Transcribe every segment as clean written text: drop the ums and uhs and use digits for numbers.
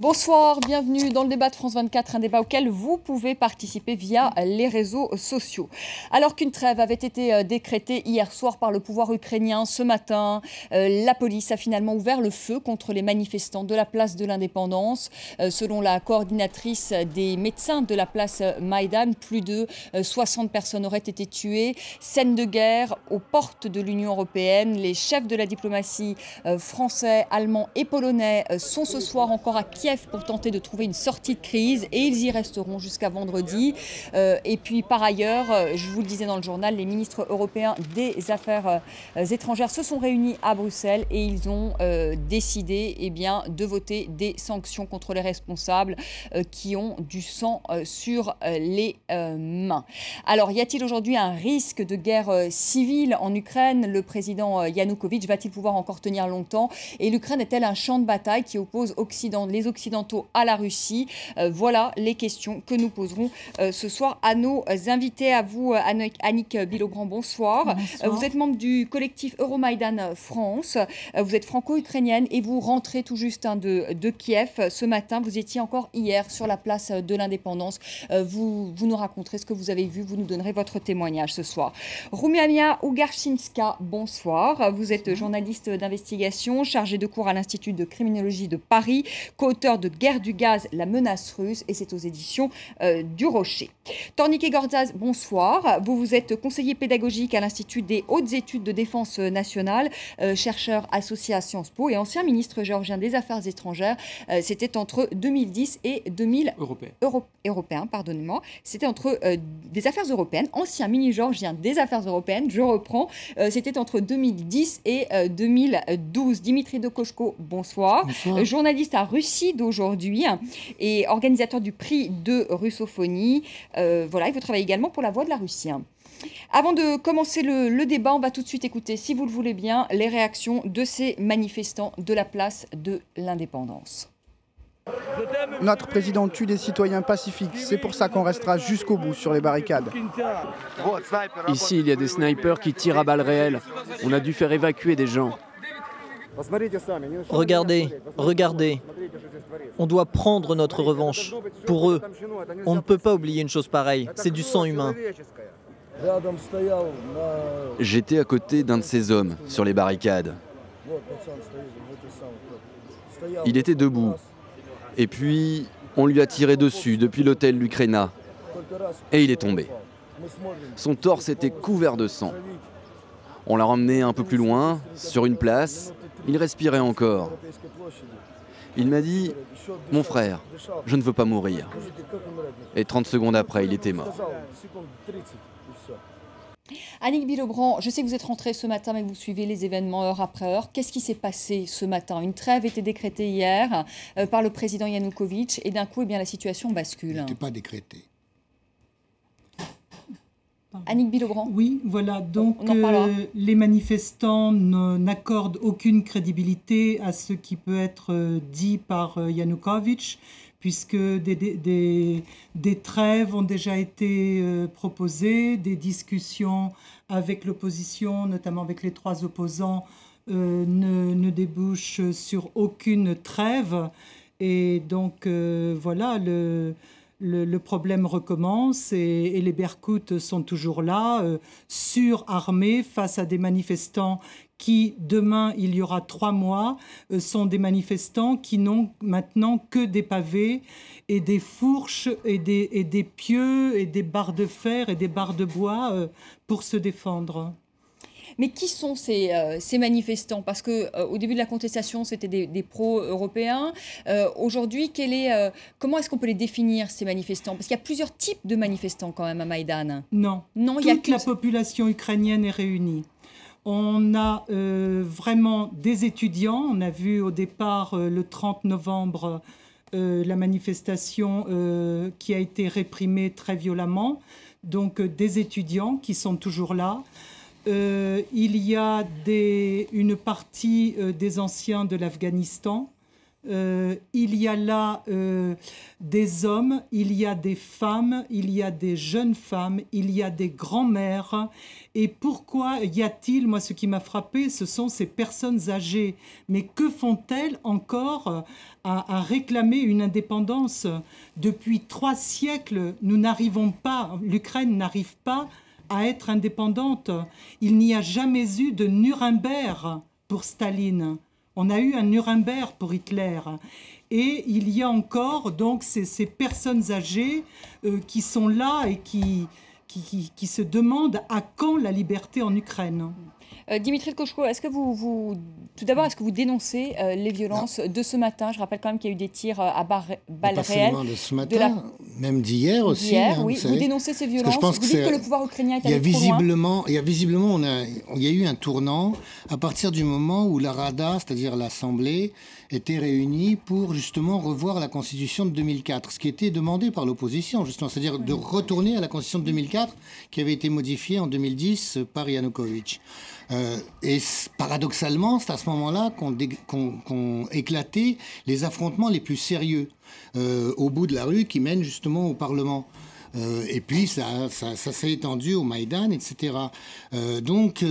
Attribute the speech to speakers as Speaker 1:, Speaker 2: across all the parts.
Speaker 1: Bonsoir, bienvenue dans le débat de France 24, un débat auquel vous pouvez participer via les réseaux sociaux. Alors qu'une trêve avait été décrétée hier soir par le pouvoir ukrainien, ce matin, la police a finalement ouvert le feu contre les manifestants de la place de l'Indépendance. Selon la coordinatrice des médecins de la place Maïdan, plus de 60 personnes auraient été tuées. Scène de guerre aux portes de l'Union européenne. Les chefs de la diplomatie français, allemands et polonais sont ce soir encore à Kiev pour tenter de trouver une sortie de crise et ils y resteront jusqu'à vendredi. Et puis par ailleurs, je vous le disais dans le journal, les ministres européens des Affaires étrangères se sont réunis à Bruxelles et ils ont décidé de voter des sanctions contre les responsables qui ont du sang sur les mains. Alors, y a-t-il aujourd'hui un risque de guerre civile en Ukraine? Le président Yanukovych va-t-il pouvoir encore tenir longtemps? Et l'Ukraine est-elle un champ de bataille qui oppose les Occidentaux à la Russie? Voilà les questions que nous poserons ce soir à nos invités. À vous, Annick Bilogrand, bonsoir. Bonsoir. Vous êtes membre du collectif Euromaïdan France. Vous êtes franco-ukrainienne et vous rentrez tout juste de Kiev. Ce matin, vous étiez encore hier sur la place de l'Indépendance. Vous nous raconterez ce que vous avez vu. Vous nous donnerez votre témoignage ce soir. Rumiania Ugarczynska, bonsoir. Vous êtes journaliste d'investigation, chargée de cours à l'Institut de criminologie de Paris, co-auteur de Guerre du gaz, la menace russe, et c'est aux éditions du Rocher. Tornike Gorzaz, bonsoir. Vous êtes conseiller pédagogique à l'Institut des hautes études de défense nationale, chercheur associé à Sciences Po et ancien ministre géorgien des Affaires étrangères. C'était entre 2010 et 2000... Européen, pardonnez-moi. C'était entre des affaires européennes, ancien ministre géorgien des Affaires européennes, je reprends. C'était entre 2010 et 2012. Dimitri Dokoshko, bonsoir. Bonsoir. Journaliste à Russie d'aujourd'hui et organisateur du prix de russophonie. Voilà, et vous travaillez également pour La Voix de la Russie. Avant de commencer le débat, on va tout de suite écouter, si vous le voulez bien, les réactions de ces manifestants de la place de l'Indépendance.
Speaker 2: Notre président tue des citoyens pacifiques, c'est pour ça qu'on restera jusqu'au bout sur les barricades.
Speaker 3: Ici, il y a des snipers qui tirent à balles réelles. On a dû faire évacuer des gens.
Speaker 4: Regardez, regardez. On doit prendre notre revanche. Pour eux, on ne peut pas oublier une chose pareille. C'est du sang humain.
Speaker 5: J'étais à côté d'un de ces hommes sur les barricades. Il était debout. Et puis, on lui a tiré dessus depuis l'hôtel L'Ukraina. Et il est tombé. Son torse était couvert de sang. On l'a ramené un peu plus loin, sur une place. Il respirait encore. Il m'a dit « Mon frère, je ne veux pas mourir ». Et 30 secondes après, il était mort.
Speaker 1: Annick Bilogrand, je sais que vous êtes rentrée ce matin, mais vous suivez les événements heure après heure. Qu'est-ce qui s'est passé ce matin? Une trêve a été décrétée hier par le président Yanukovych et d'un coup, la situation bascule.
Speaker 6: Elle n'était pas décrétée.
Speaker 1: Annick Bilogrand.
Speaker 7: Oui, voilà. Donc, les manifestants n'accordent aucune crédibilité à ce qui peut être dit par Yanukovych, puisque des trêves ont déjà été proposées, des discussions avec l'opposition, notamment avec les 3 opposants, ne débouchent sur aucune trêve. Et donc, voilà, le problème recommence et les Berkoutes sont toujours là, surarmés face à des manifestants qui, demain, il y aura 3 mois, sont des manifestants qui n'ont maintenant que des pavés et des fourches et des pieux et des barres de fer et des barres de bois pour se défendre.
Speaker 1: Mais qui sont ces manifestants? Parce qu'au début de la contestation, c'était des pro-européens. Aujourd'hui, comment est-ce qu'on peut les définir, ces manifestants? Parce qu'il y a plusieurs types de manifestants quand même à Maïdan.
Speaker 7: Non, toute la population ukrainienne est réunie. On a vraiment des étudiants. On a vu au départ, le 30 novembre, la manifestation qui a été réprimée très violemment. Donc des étudiants qui sont toujours là. Il y a une partie des anciens de l'Afghanistan il y a là des hommes, il y a des femmes, il y a des jeunes femmes, il y a des grands-mères. Et pourquoi y a-t-il, moi ce qui m'a frappé, ce sont ces personnes âgées. Mais que font-elles encore à réclamer une indépendance? Depuis 3 siècles, nous n'arrivons pas, l'Ukraine n'arrive pas à être indépendante. Il n'y a jamais eu de Nuremberg pour Staline. On a eu un Nuremberg pour Hitler. Et il y a encore donc ces personnes âgées qui sont là et qui se demandent à quand la liberté en Ukraine.
Speaker 1: Dimitri Koshko, est-ce que tout d'abord, est-ce que vous dénoncez les violences de ce matin? Je rappelle quand même qu'il y a eu des tirs à balles réelles.
Speaker 6: Pas seulement de ce matin, même d'hier aussi.
Speaker 1: D'hier, oui. Vous dénoncez ces violences. Vous dites que le pouvoir ukrainien est allé trop loin.
Speaker 6: Il y a visiblement, il y a eu un tournant à partir du moment où la Rada, c'est-à-dire l'Assemblée, était réunie pour justement revoir la Constitution de 2004, ce qui était demandé par l'opposition, justement, c'est-à-dire de retourner à la Constitution de 2004 qui avait été modifiée en 2010 par Yanukovych. Et paradoxalement, c'est à ce moment-là qu'ont éclaté les affrontements les plus sérieux au bout de la rue qui mènent justement au Parlement. Et puis ça s'est étendu au Maïdan, etc. Donc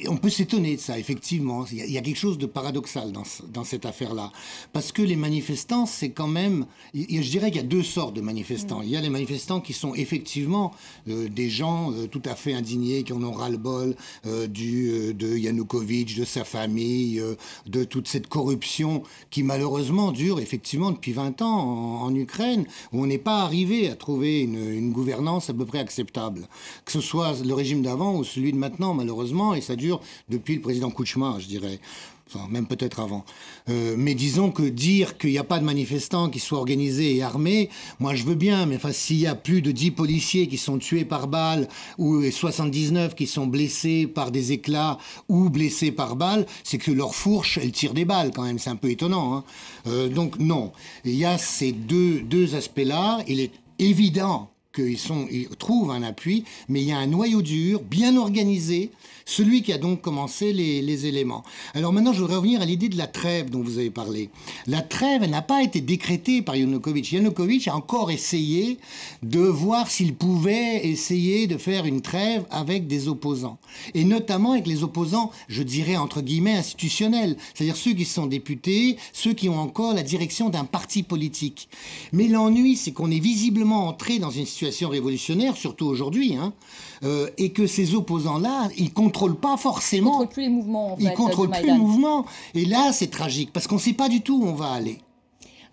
Speaker 6: on peut s'étonner de ça, effectivement. Il y a quelque chose de paradoxal dans cette affaire-là. Parce que les manifestants, c'est quand même... Je dirais qu'il y a 2 sortes de manifestants. Il y a les manifestants qui sont effectivement des gens tout à fait indignés, qui en ont ras-le-bol de Yanukovych, de sa famille, de toute cette corruption qui malheureusement dure effectivement depuis 20 ans en Ukraine, où on n'est pas arrivé à trouver une gouvernance à peu près acceptable. Que ce soit le régime d'avant ou celui de maintenant, malheureusement, et ça dure depuis le président Kouchma, je dirais. Enfin, même peut-être avant. Mais disons que dire qu'il n'y a pas de manifestants qui soient organisés et armés, moi je veux bien, mais enfin, s'il y a plus de 10 policiers qui sont tués par balle ou 79 qui sont blessés par des éclats ou blessés par balle, c'est que leur fourche, elle tire des balles quand même, c'est un peu étonnant. Hein. Donc non, il y a ces deux aspects-là. Il est évident qu'ils trouvent un appui, mais il y a un noyau dur, bien organisé, celui qui a donc commencé les éléments. Alors maintenant, je voudrais revenir à l'idée de la trêve dont vous avez parlé. La trêve, elle n'a pas été décrétée par Yanukovych. Yanukovych a encore essayé de voir s'il pouvait essayer de faire une trêve avec des opposants. Et notamment avec les opposants, je dirais, entre guillemets, institutionnels. C'est-à-dire ceux qui sont députés, ceux qui ont encore la direction d'un parti politique. Mais l'ennui, c'est qu'on est visiblement entré dans une situation révolutionnaire, surtout aujourd'hui, hein, et que ces opposants-là, ils contrôlent pas forcément.
Speaker 1: Ils contrôlent plus les mouvements. En fait,
Speaker 6: ils contrôlent plus les mouvements. Et là, c'est tragique parce qu'on ne sait pas du tout où on va aller.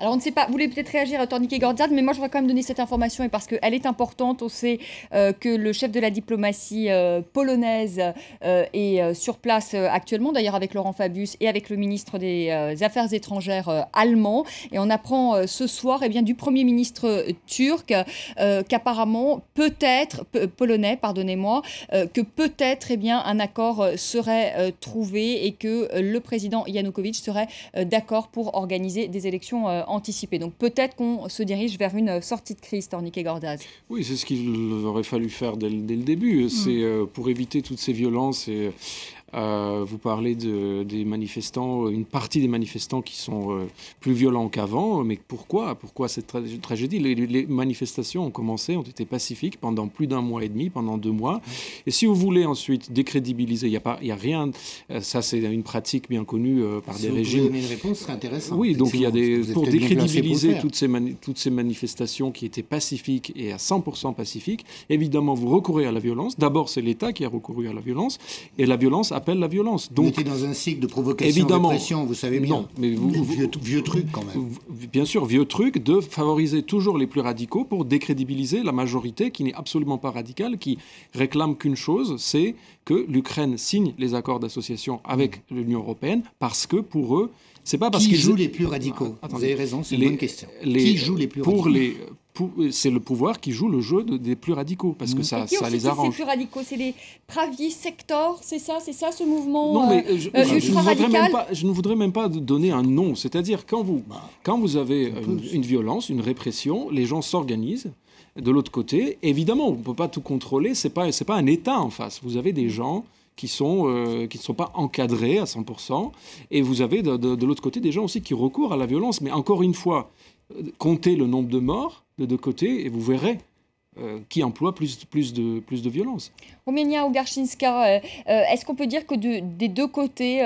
Speaker 1: Alors, on ne sait pas, vous voulez peut-être réagir, Tornike Gordiad, mais moi, je voudrais quand même donner cette information, et parce qu'elle est importante. On sait que le chef de la diplomatie polonaise est sur place actuellement, d'ailleurs avec Laurent Fabius et avec le ministre des Affaires étrangères allemand. Et on apprend ce soir du Premier ministre turc qu'apparemment, peut-être, polonais, pardonnez-moi, que peut-être un accord serait trouvé et que le président Yanukovych serait d'accord pour organiser des élections anticipé. Donc peut-être qu'on se dirige vers une sortie de crise, Tornike Gordiad.
Speaker 8: Oui, c'est ce qu'il aurait fallu faire dès le début. C'est pour éviter toutes ces violences et vous parlez des manifestants, une partie des manifestants qui sont plus violents qu'avant. Mais pourquoi cette tragédie? Les manifestations ont commencé, ont été pacifiques pendant plus d'1 mois et demi, pendant 2 mois. Et si vous voulez ensuite décrédibiliser, il y a rien. Ça, c'est une pratique bien connue par des régimes.
Speaker 6: Si vous donner une réponse, ce serait intéressant.
Speaker 8: Oui, donc il y a pour décrédibiliser toutes ces manifestations qui étaient pacifiques et à 100% pacifiques, évidemment, vous recourez à la violence. D'abord, c'est l'État qui a recouru à la violence, et la violence appelle la violence. Donc,
Speaker 6: vous étiez dans un cycle de provocation, de pression, vous savez bien.
Speaker 8: Non, mais
Speaker 6: vieux truc quand même.
Speaker 8: Bien sûr, vieux truc de favoriser toujours les plus radicaux pour décrédibiliser la majorité qui n'est absolument pas radicale, qui réclame qu'une chose, c'est que l'Ukraine signe les accords d'association avec l'Union européenne, parce que pour eux, c'est pas parce qu'ils
Speaker 6: jouent les plus radicaux. Vous avez raison, c'est une bonne question. Qui joue les plus radicaux?
Speaker 8: C'est le pouvoir qui joue le jeu des plus radicaux, parce que ça les arrange.
Speaker 1: C'est plus radicaux, c'est les Pravi Sector, c'est ça ce mouvement
Speaker 8: non, mais
Speaker 1: ultra-radical.
Speaker 8: Je ne voudrais même pas donner un nom. C'est-à-dire, quand vous avez une violence, une répression, les gens s'organisent. De l'autre côté, évidemment, on ne peut pas tout contrôler, c'est pas un État en face. Vous avez des gens qui ne sont pas encadrés à 100%. Et vous avez de l'autre côté des gens aussi qui recourent à la violence. Mais encore une fois, comptez le nombre de morts de deux côtés et vous verrez qui emploie plus de violence.
Speaker 1: Omienia Ogarczynska, est-ce qu'on peut dire que des deux côtés,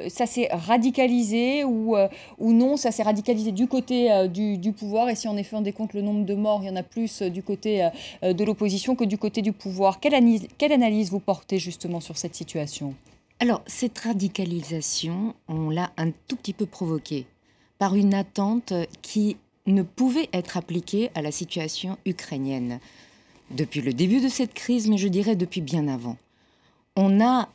Speaker 1: ça s'est radicalisé ou non, ça s'est radicalisé du côté du pouvoir? Et si en effet on décompte le nombre de morts, il y en a plus du côté de l'opposition que du côté du pouvoir. Quelle analyse vous portez justement sur cette situation?
Speaker 9: Alors, cette radicalisation, on l'a un tout petit peu provoquée par une attente qui ne pouvait être appliquée à la situation ukrainienne. Depuis le début de cette crise, mais je dirais depuis bien avant. On a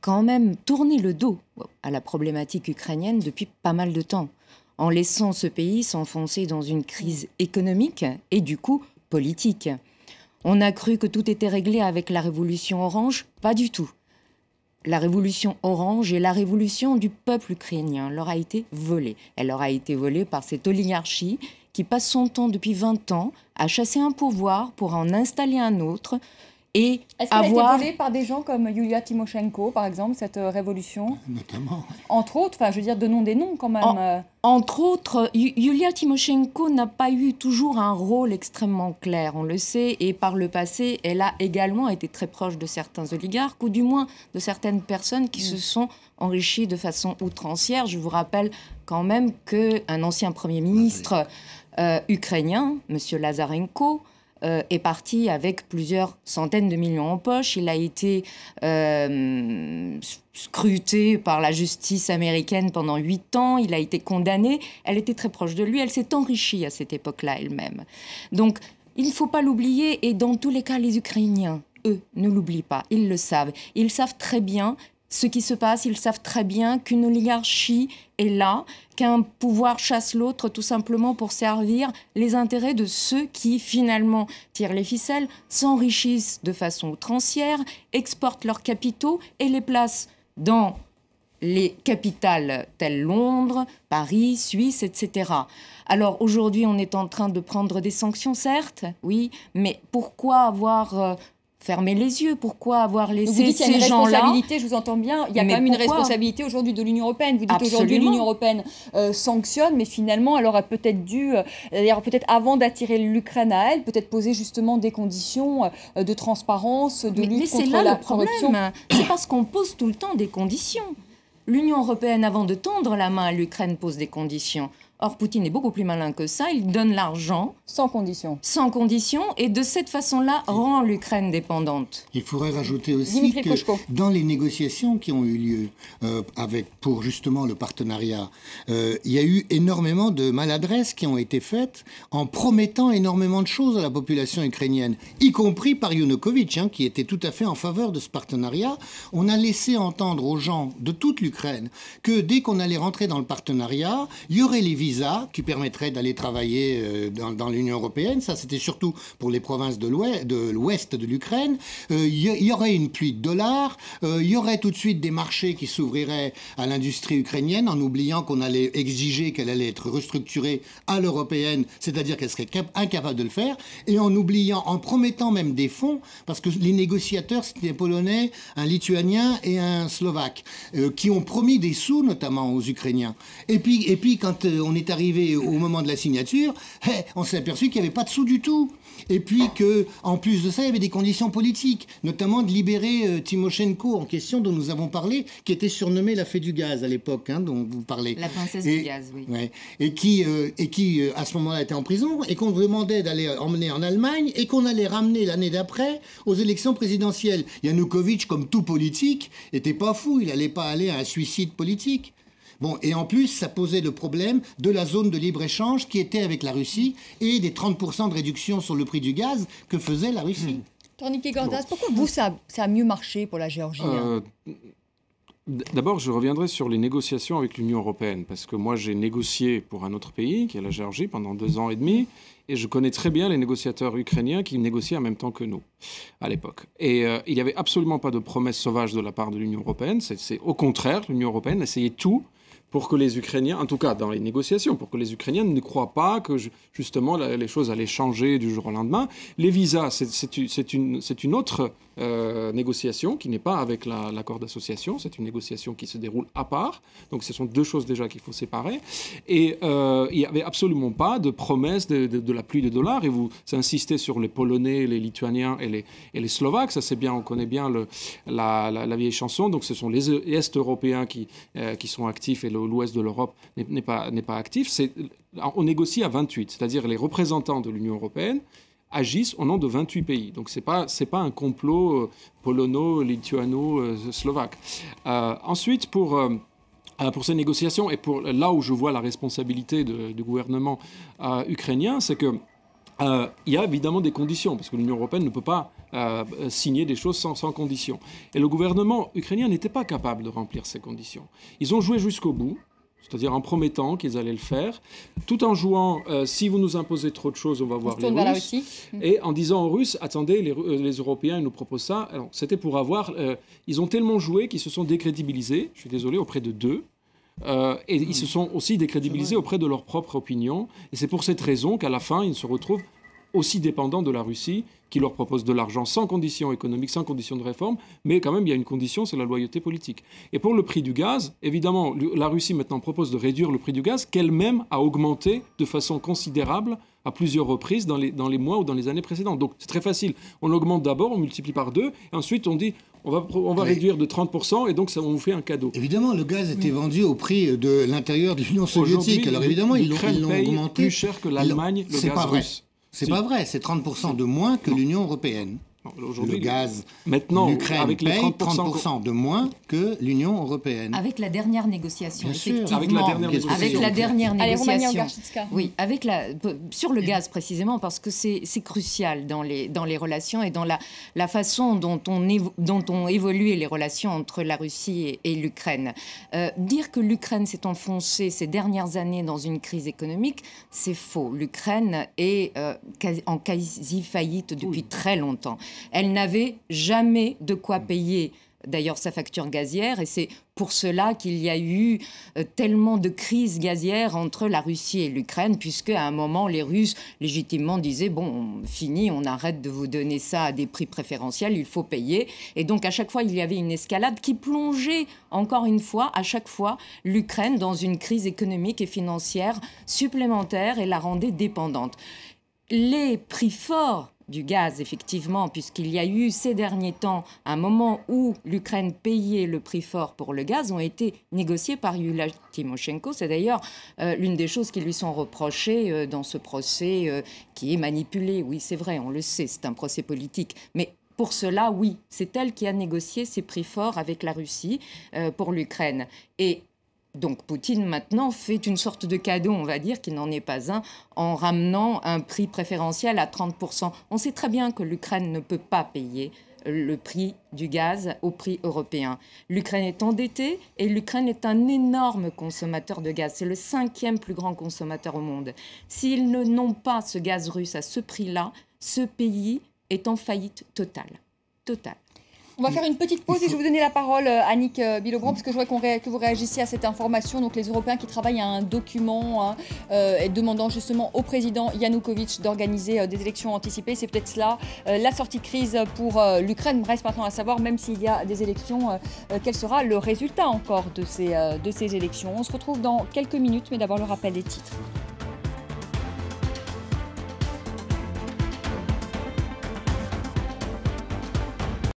Speaker 9: quand même tourné le dos à la problématique ukrainienne depuis pas mal de temps, en laissant ce pays s'enfoncer dans une crise économique et du coup politique. On a cru que tout était réglé avec la révolution orange, pas du tout. La révolution orange et la révolution du peuple ukrainien leur a été volée. Elle leur a été volée par cette oligarchie qui passe son temps depuis 20 ans à chasser un pouvoir pour en installer un autre et
Speaker 1: Est-ce qu'elle a été volée par des gens comme Yulia Tymoshenko, par exemple, cette révolution?
Speaker 6: Notamment.
Speaker 1: Entre autres, enfin, je veux dire, donnons des noms quand même.
Speaker 9: Entre autres, Yulia Tymoshenko n'a pas eu toujours un rôle extrêmement clair, on le sait, et par le passé, elle a également été très proche de certains oligarques, ou du moins de certaines personnes qui se sont enrichies de façon outrancière. Je vous rappelle quand même qu'un ancien Premier ministre ukrainien, M. Lazarenko, est parti avec plusieurs centaines de millions en poche. Il a été scruté par la justice américaine pendant 8 ans. Il a été condamné. Elle était très proche de lui. Elle s'est enrichie à cette époque-là elle-même. Donc, il ne faut pas l'oublier. Et dans tous les cas, les Ukrainiens, eux, ne l'oublient pas. Ils le savent. Ils savent très bien ce qui se passe. Ils savent très bien qu'une oligarchie est là, qu'un pouvoir chasse l'autre tout simplement pour servir les intérêts de ceux qui finalement tirent les ficelles, s'enrichissent de façon outrancière, exportent leurs capitaux et les placent dans les capitales telles Londres, Paris, Suisse, etc. Alors aujourd'hui, on est en train de prendre des sanctions, certes, oui, mais pourquoi avoir fermer les yeux, pourquoi avoir laissé ces gens-là?
Speaker 1: Vous dites qu'il y a une responsabilité, je vous entends bien, il y a quand même une responsabilité aujourd'hui de l'Union européenne. Vous dites aujourd'hui l'Union européenne sanctionne, mais finalement elle aurait peut-être dû, avant d'attirer l'Ukraine à elle, peut-être poser justement des conditions de transparence, de lutte contre la corruption.
Speaker 9: C'est parce qu'on pose tout le temps des conditions. L'Union européenne, avant de tendre la main à l'Ukraine, pose des conditions. Or, Poutine est beaucoup plus malin que ça. Il donne l'argent.
Speaker 1: Sans condition.
Speaker 9: Sans condition. Et de cette façon-là, rend l'Ukraine dépendante.
Speaker 6: Il faudrait rajouter aussi que dans les négociations qui ont eu lieu pour justement le partenariat, il y a eu énormément de maladresses qui ont été faites en promettant énormément de choses à la population ukrainienne, y compris par Yanukovych, qui était tout à fait en faveur de ce partenariat. On a laissé entendre aux gens de toute l'Ukraine que dès qu'on allait rentrer dans le partenariat, il y aurait les visas qui permettraient d'aller travailler dans l'Union européenne. Ça, c'était surtout pour les provinces de l'ouest de l'Ukraine. Il y aurait une pluie de dollars. Il y aurait tout de suite des marchés qui s'ouvriraient à l'industrie ukrainienne en oubliant qu'on allait exiger qu'elle allait être restructurée à l'européenne, c'est-à-dire qu'elle serait incapable de le faire, et en oubliant, en promettant même des fonds, parce que les négociateurs, c'était un Polonais, un Lituanien et un Slovaque, qui ont promis des sous, notamment aux Ukrainiens. Et puis quand on est arrivé au moment de la signature, on s'est aperçu qu'il n'y avait pas de sous du tout. Et puis qu'en plus de ça, il y avait des conditions politiques, notamment de libérer Tymoshenko en question, dont nous avons parlé, qui était surnommée la fée du gaz à l'époque, dont vous parlez.
Speaker 9: La princesse du gaz, oui.
Speaker 6: Ouais, et qui, à ce moment-là, était en prison, et qu'on demandait d'aller emmener en Allemagne, et qu'on allait ramener l'année d'après aux élections présidentielles. Yanukovych, comme tout politique, n'était pas fou, il n'allait pas aller à un suicide politique. Bon, et en plus, ça posait le problème de la zone de libre-échange qui était avec la Russie et des 30% de réduction sur le prix du gaz que faisait la Russie.
Speaker 1: Tornike Gordas, pourquoi vous, ça a mieux marché pour la Géorgie
Speaker 8: D'abord, je reviendrai sur les négociations avec l'Union européenne, parce que moi, j'ai négocié pour un autre pays, qui est la Géorgie, pendant 2 ans et demi, et je connais très bien les négociateurs ukrainiens qui négociaient en même temps que nous, à l'époque. Et il n'y avait absolument pas de promesses sauvages de la part de l'Union européenne. C'est au contraire, l'Union européenne essayait tout pour que les Ukrainiens, en tout cas dans les négociations, pour que les Ukrainiens ne croient pas que justement les choses allaient changer du jour au lendemain. Les visas, c'est une autre négociation qui n'est pas avec l'accord d'association. C'est une négociation qui se déroule à part. Donc ce sont deux choses déjà qu'il faut séparer. Et il n'y avait absolument pas de promesse de la pluie de dollars. Et vous insistez sur les Polonais, les Lituaniens et les Slovaques. Ça, c'est bien, on connaît bien la vieille chanson. Donc ce sont les Est européens qui sont actifs et l'Ouest de l'Europe n'est pas actif. On négocie à 28, c'est-à-dire les représentants de l'Union européenne agissent au nom de 28 pays. Donc c'est pas un complot polono-lituano-slovaque. Ensuite, pour ces négociations et pour là où je vois la responsabilité du gouvernement ukrainien, c'est que il y a évidemment des conditions, parce que l'Union européenne ne peut pas signer des choses sans conditions. Et le gouvernement ukrainien n'était pas capable de remplir ces conditions. Ils ont joué jusqu'au bout, c'est-à-dire en promettant qu'ils allaient le faire, tout en jouant si vous nous imposez trop de choses, on va voir les Russes. Et en disant aux Russes, attendez, les Européens ils nous proposent ça. Alors, c'était pour avoir... ils ont tellement joué qu'ils se sont décrédibilisés, je suis désolé, auprès de deux. Et ils se sont aussi décrédibilisés auprès de leur propre opinion. Et c'est pour cette raison qu'à la fin, ils se retrouvent aussi dépendants de la Russie, qui leur propose de l'argent sans conditions économiques, sans conditions de réforme, mais quand même, il y a une condition, c'est la loyauté politique. Et pour le prix du gaz, évidemment, la Russie maintenant propose de réduire le prix du gaz, qu'elle-même a augmenté de façon considérable à plusieurs reprises dans les mois ou dans les années précédentes. Donc c'est très facile. On augmente d'abord, on multiplie par 2, et ensuite on dit on va réduire de 30%, et donc ça, on vous fait un cadeau.
Speaker 6: Évidemment, le gaz était vendu au prix de l'intérieur de l'Union soviétique. Alors évidemment, ils l'ont augmenté.
Speaker 8: Plus cher que l'Allemagne, le gaz russe.
Speaker 6: C'est pas vrai, c'est 30% de moins que l'Union européenne. Le gaz, l'Ukraine
Speaker 8: avec les
Speaker 6: paye 30% de moins que l'Union européenne.
Speaker 9: Avec la dernière négociation, effectivement.
Speaker 8: Avec la dernière négociation.
Speaker 9: Oui, sur le gaz précisément, parce que c'est crucial dans les relations et dans la façon dont ont évolué les relations entre la Russie et l'Ukraine. Dire que l'Ukraine s'est enfoncée ces dernières années dans une crise économique, c'est faux. L'Ukraine est en quasi-faillite depuis très longtemps. Elle n'avait jamais de quoi payer d'ailleurs sa facture gazière, et c'est pour cela qu'il y a eu tellement de crises gazières entre la Russie et l'Ukraine, puisque à un moment les Russes légitimement disaient bon, fini, on arrête de vous donner ça à des prix préférentiels, il faut payer. Et donc à chaque fois il y avait une escalade qui plongeait encore une fois, à chaque fois, l'Ukraine dans une crise économique et financière supplémentaire et la rendait dépendante. Les prix forts du gaz, effectivement, puisqu'il y a eu ces derniers temps un moment où l'Ukraine payait le prix fort pour le gaz, ont été négociés par Yulia Tymoshenko. C'est d'ailleurs l'une des choses qui lui sont reprochées dans ce procès qui est manipulé. Oui, c'est vrai, on le sait, c'est un procès politique. Mais pour cela, oui, c'est elle qui a négocié ces prix forts avec la Russie pour l'Ukraine. Et donc Poutine maintenant fait une sorte de cadeau, on va dire, qui n'en est pas un, en ramenant un prix préférentiel à 30%. On sait très bien que l'Ukraine ne peut pas payer le prix du gaz au prix européen. L'Ukraine est endettée et l'Ukraine est un énorme consommateur de gaz. C'est le 5e plus grand consommateur au monde. S'ils n'ont pas ce gaz russe à ce prix-là, ce pays est en faillite totale. Totale.
Speaker 1: On va faire une petite pause et je vais vous donner la parole, Annick Billebrandt, parce que je voudrais que vous réagissiez à cette information. Donc, les Européens qui travaillent à un document demandant justement au président Yanukovych d'organiser des élections anticipées. C'est peut-être cela, la sortie de crise pour l'Ukraine. Reste maintenant à savoir, même s'il y a des élections, quel sera le résultat encore de ces élections. On se retrouve dans quelques minutes, mais d'abord le rappel des titres.